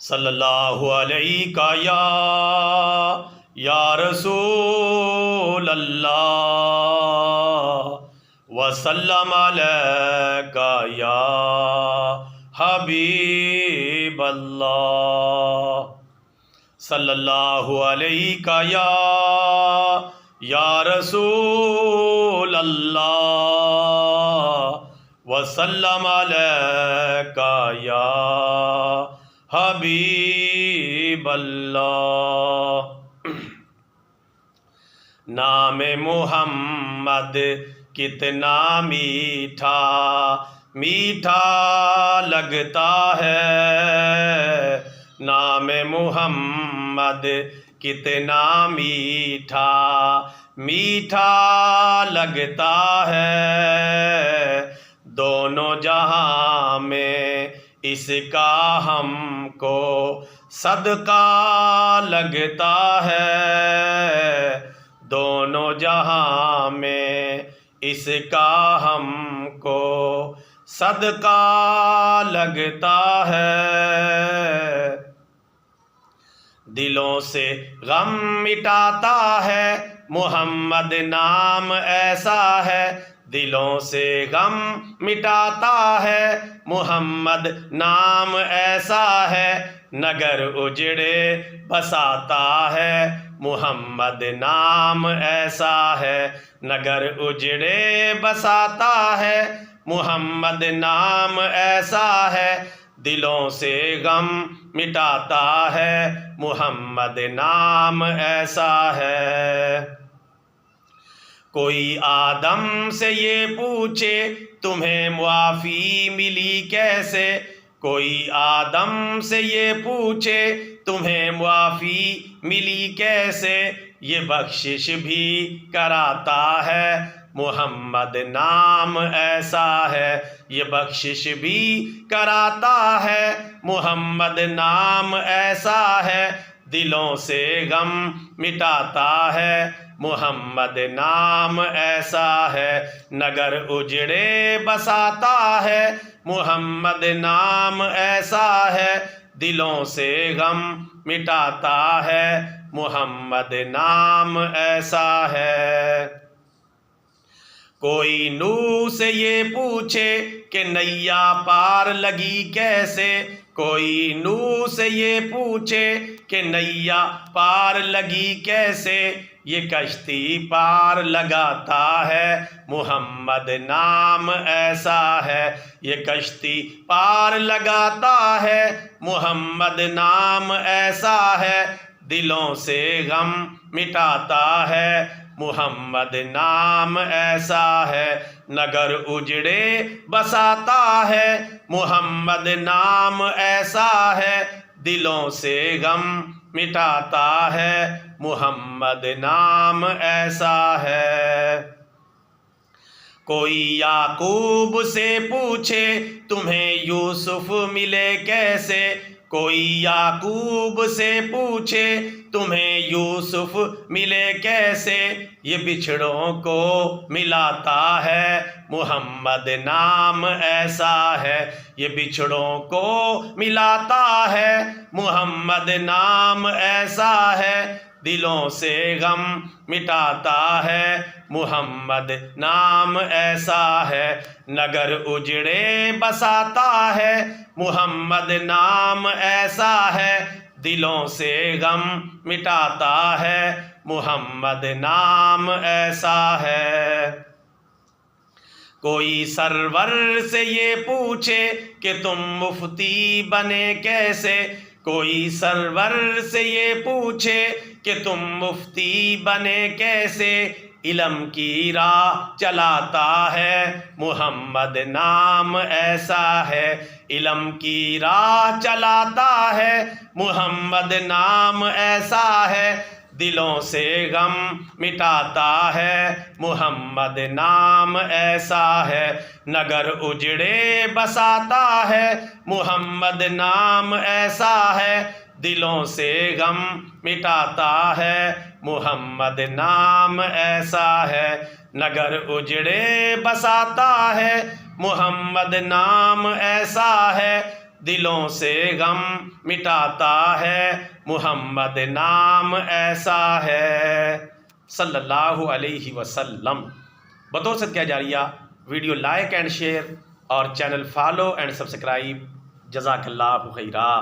صلی اللہ علیہ یا رسول اللہ وسلم علیکہ یا حبیب اللہ صلی اللہ علیہ یا رسول اللہ وسلم علیکہ یا حبیب اللہ۔ نام محمد کتنا میٹھا میٹھا لگتا ہے، نام محمد کتنا میٹھا میٹھا لگتا ہے، دونوں جہاں میں اس کا ہم کو صدقہ لگتا ہے، دونوں جہاں میں اس کا ہم کو صدقہ لگتا ہے، دلوں سے غم مٹاتا ہے محمد نام ایسا ہے، دلوں سے غم مٹاتا ہے محمد نام ایسا ہے، نگر اجڑے بساتا ہے محمد نام ایسا ہے، نگر اجڑے بساتا ہے محمد نام ایسا ہے، دلوں سے غم مٹاتا ہے محمد نام ایسا ہے۔ کوئی آدم سے یہ پوچھے تمہیں معافی ملی کیسے، کوئی آدم سے یہ پوچھے تمہیں معافی ملی کیسے، یہ بخشش بھی کراتا ہے محمد نام ایسا ہے، یہ بخشش بھی کراتا ہے محمد نام ایسا ہے، دلوں سے غم مٹاتا ہے محمد نام ایسا ہے، نگر اجڑے بساتا ہے محمد نام ایسا ہے، دلوں سے غم مٹاتا ہے محمد نام ایسا ہے۔ کوئی نوح سے یہ پوچھے کہ نیا پار لگی کیسے، کوئی نوح سے یہ پوچھے کہ نیا پار لگی کیسے، یہ کشتی پار لگاتا ہے محمد نام ایسا ہے، یہ کشتی پار لگاتا ہے محمد نام ایسا ہے، دلوں سے غم مٹاتا ہے محمد نام ایسا ہے، نگر اجڑے بساتا ہے محمد نام ایسا ہے، دلوں سے غم مٹاتا ہے محمد نام ایسا ہے۔ کوئی یعقوب سے پوچھے تمہیں یوسف ملے کیسے، کوئی یعقوب سے پوچھے تمہیں یوسف ملے کیسے، یہ بچھڑوں کو ملاتا ہے محمد نام ایسا ہے، یہ بچھڑوں کو ملاتا ہے محمد نام ایسا ہے، دلوں سے غم مٹاتا ہے محمد نام ایسا ہے، نگر اجڑے بساتا ہے محمد نام ایسا ہے، دلوں سے غم مٹاتا ہے محمد نام ایسا ہے۔ کوئی سرور سے یہ پوچھے کہ تم مفتی بنے کیسے، کوئی سرور سے یہ پوچھے کہ تم مفتی بنے کیسے، علم کی راہ چلاتا ہے محمد نام ایسا ہے، علم کی راہ چلاتا ہے محمد نام ایسا ہے، دلوں سے غم مٹاتا ہے محمد نام ایسا ہے، نگر اجڑے بساتا ہے محمد نام ایسا ہے، دلوں سے غم مٹاتا ہے محمد نام ایسا ہے، نگر اجڑے بساتا ہے محمد نام ایسا ہے، دلوں سے غم مٹاتا ہے، محمد نام ایسا ہے صلی اللہ علیہ وسلم۔ بطور صدقہ جاریہ ویڈیو لائک اینڈ شیئر اور چینل فالو اینڈ سبسکرائب۔ جزاک اللہ خیرہ۔